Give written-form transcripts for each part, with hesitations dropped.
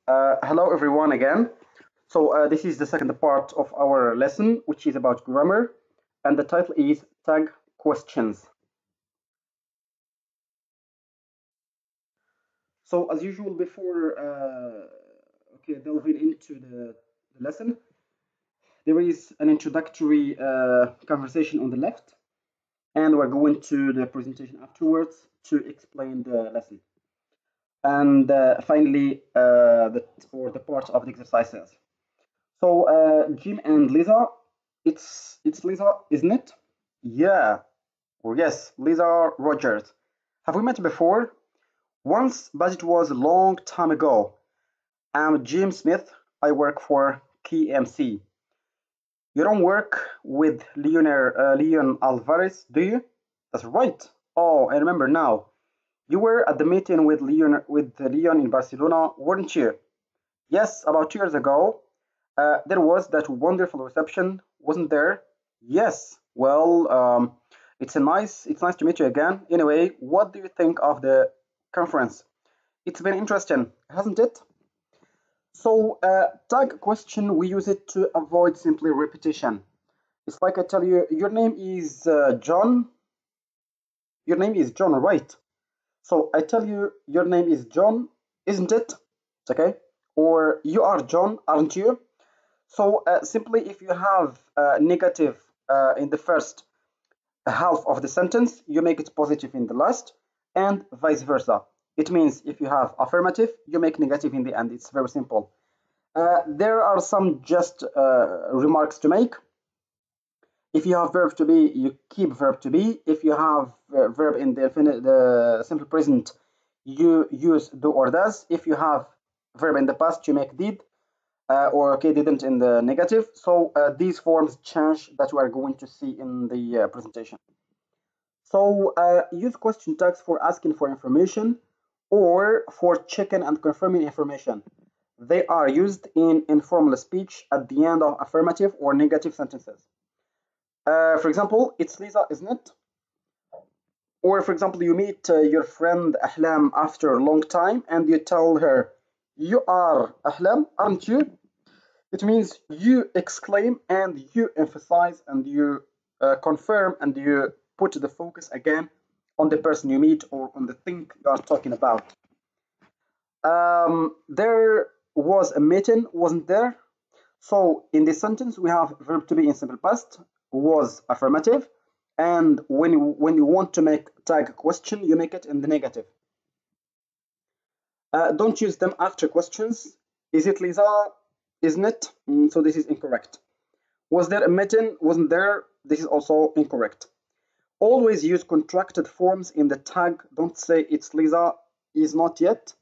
Hello everyone again. This is the second part of our lesson, which is about grammar, and the title is Tag Questions. So as usual, before delving into the lesson, there is an introductory conversation on the left, and we're going to the presentation afterwards to explain the lesson. And finally, the part of the exercises. Jim and Lisa, it's Lisa, isn't it? Yeah, or yes, Lisa Rogers. Have we met before? Once, but it was a long time ago. I'm Jim Smith. I work for KMC. You don't work with Leon Alvarez, do you? That's right. Oh, I remember now. You were at the meeting with Leon in Barcelona, weren't you? Yes, about 2 years ago. There was that wonderful reception, wasn't there? Yes. Well, it's nice to meet you again. Anyway, what do you think of the conference? It's been interesting, hasn't it? Tag question, we use it to avoid simply repetition. It's like I tell you, your name is John. Your name is John, right? So I tell you, your name is John, isn't it? It's okay. Or you are John, aren't you? Simply, if you have negative in the first half of the sentence, you make it positive in the last, and vice versa. It means if you have affirmative, you make negative in the end. It's very simple. There are some just remarks to make. If you have verb to be, you keep verb to be. If you have verb in the simple present, you use do or does. If you have verb in the past, you make did or okay didn't in the negative. These forms change that we are going to see in the presentation. Use question tags for asking for information or for checking and confirming information. They are used in informal speech at the end of affirmative or negative sentences. For example, it's Lisa, isn't it? Or for example, you meet your friend Ahlam after a long time and you tell her, you are Ahlam, aren't you? It means you exclaim and you emphasize and you confirm and you put the focus again on the person you meet or on the thing you are talking about. There was a meeting, wasn't there? So in this sentence, we have verb to be in simple past, was affirmative, and when you want to make tag question, you make it in the negative. Don't use them after questions. Is it Lisa? Isn't it? So this is incorrect. Was there a meeting? Wasn't there? This is also incorrect. Always use contracted forms in the tag. Don't say it's Lisa, is not yet.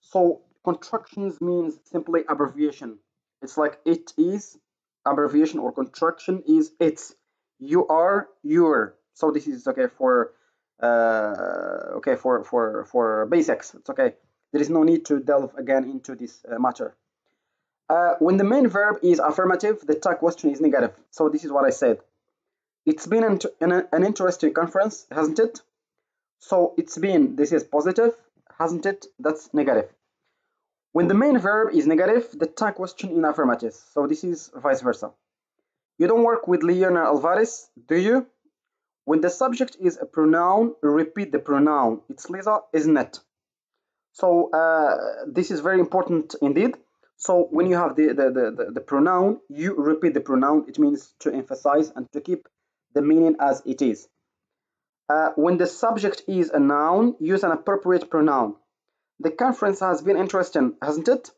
So contractions means simply abbreviation. It's like it is, abbreviation or contraction is it's. You are, your. So this is okay for for basics. It's okay. There is no need to delve again into this matter. When the main verb is affirmative, the tag question is negative. So this is what I said. It's been an interesting conference, hasn't it? So it's been, this is positive, hasn't it? That's negative. When the main verb is negative, the tag question in affirmative. So this is vice versa. You don't work with Leonel Alvarez, do you? When the subject is a pronoun, repeat the pronoun. It's Lisa, isn't it? So this is very important indeed. So when you have the pronoun, you repeat the pronoun. It means to emphasize and to keep the meaning as it is. When the subject is a noun, use an appropriate pronoun. The conference has been interesting, hasn't it?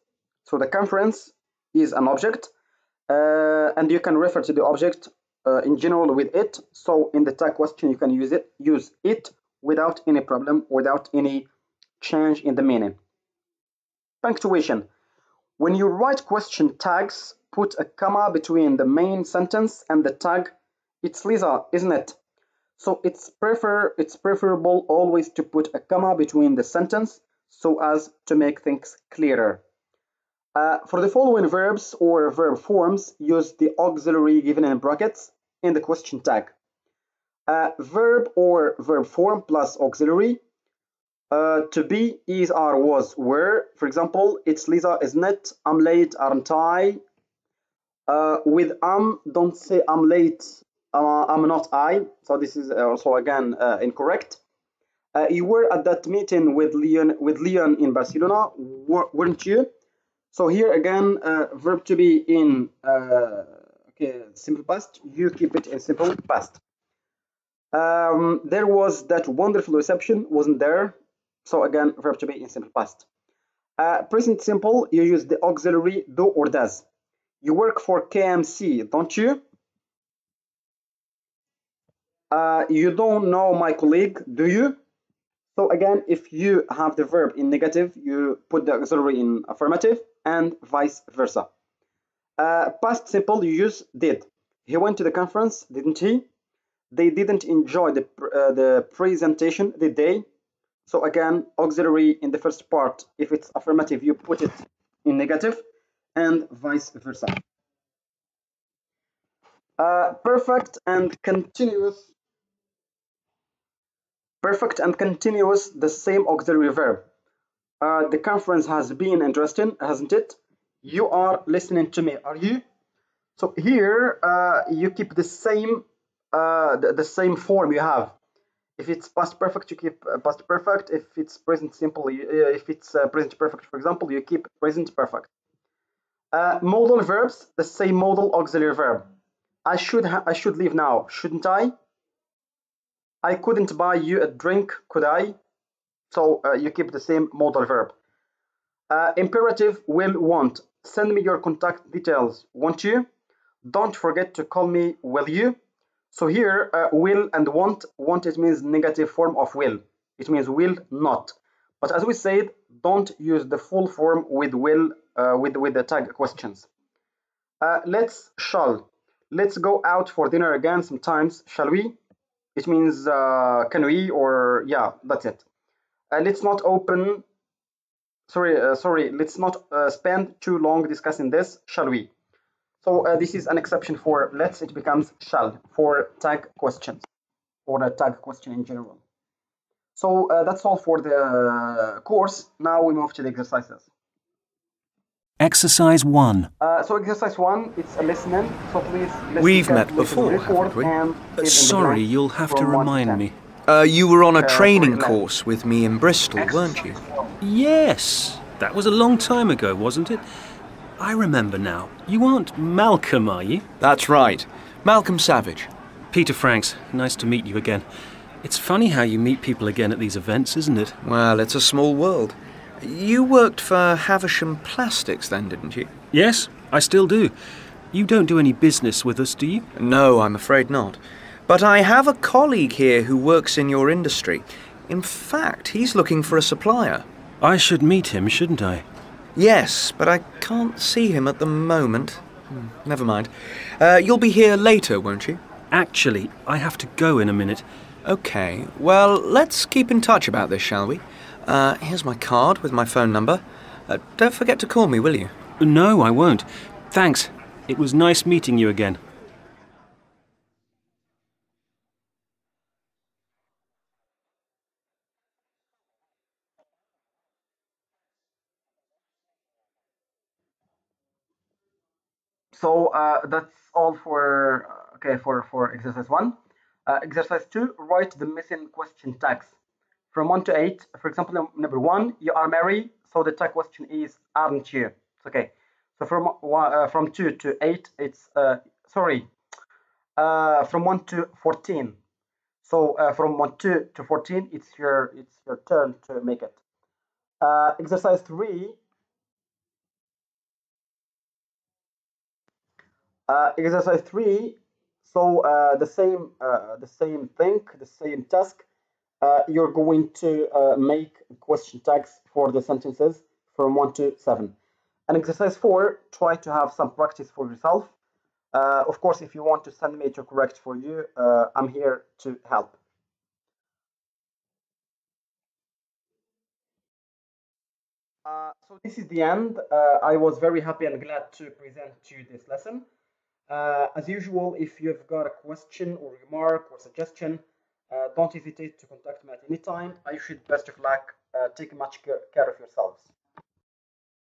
So the conference is an object, and you can refer to the object in general with it. So in the tag question, you can use it without any problem, without any change in the meaning. Punctuation. When you write question tags, put a comma between the main sentence and the tag. It's Lisa, isn't it? So it's preferable always to put a comma between the sentence so as to make things clearer. For the following verbs or verb forms, use the auxiliary given in brackets in the question tag. Verb or verb form plus auxiliary. To be, is, are, was, were. For example, it's Lisa, isn't it? I'm late, aren't I? With don't say I'm late, I'm not I. So this is also again incorrect. You were at that meeting with Leon in Barcelona, weren't you? So here again, verb to be in okay, simple past. You keep it in simple past. There was that wonderful reception, wasn't there? So again, verb to be in simple past. Present simple, you use the auxiliary do or does. You work for KMC, don't you? You don't know my colleague, do you? So again, if you have the verb in negative, you put the auxiliary in affirmative and vice versa. Past simple, you use did. He went to the conference, didn't he? They didn't enjoy the presentation, did they? So again, auxiliary in the first part, if it's affirmative, you put it in negative and vice versa. Perfect and continuous. Perfect and continuous, the same auxiliary verb. The conference has been interesting, hasn't it? You are listening to me, are you? So here you keep the same the same form you have. If it's past perfect, you keep past perfect. If it's present simple, if it's present perfect, for example, you keep present perfect. Modal verbs, the same modal auxiliary verb. I should leave now, shouldn't I? I couldn't buy you a drink, could I? So you keep the same modal verb. Imperative, will, want. Send me your contact details, won't you? Don't forget to call me, will you? So here, will and want it means negative form of will. It means will not. But as we said, don't use the full form with will with the tag questions. Shall. Let's go out for dinner again sometimes, shall we? It means can we, or yeah, that's it. Let's not open. Sorry. Let's not spend too long discussing this, shall we? So this is an exception for let's. It becomes shall for tag questions or a tag question in general. So that's all for the course. Now we move to the exercises. Exercise 1. So exercise 1, it's a listening. So please listen We've met carefully to the before, report haven't we? and fill in the Sorry, blanks you'll have to from 1 to remind 10. me. You were on a training left. course with me in Bristol, weren't you? Yes, that was a long time ago, wasn't it? I remember now. You aren't Malcolm, are you? That's right. Malcolm Savage. Peter Franks, nice to meet you again. It's funny how you meet people again at these events, isn't it? Well, it's a small world. You worked for Havisham Plastics then, didn't you? Yes, I still do. You don't do any business with us, do you? No, I'm afraid not. But I have a colleague here who works in your industry. In fact, he's looking for a supplier. I should meet him, shouldn't I? Yes, but I can't see him at the moment. Never mind. You'll be here later, won't you? Actually, I have to go in a minute. Okay, well, let's keep in touch about this, shall we? Here's my card with my phone number. Don't forget to call me, will you? No, I won't. Thanks. It was nice meeting you again. So that's all for for exercise 1. Exercise 2, write the missing question tags from 1 to 8. For example, number 1, you are married, so the tag question is aren't you? Okay. So from 2 to 8, it's from 1 to 14. So from 1 to 14, it's your turn to make it. Exercise 3. Exercise 3. So the same thing, the same task. You're going to make question tags for the sentences from 1 to 7. And exercise 4, try to have some practice for yourself. Of course, if you want to send me to correct for you, I'm here to help. So this is the end. I was very happy and glad to present to you this lesson. As usual, if you've got a question or remark or suggestion, don't hesitate to contact me at any time. I wish you the best of luck. take much care of yourselves.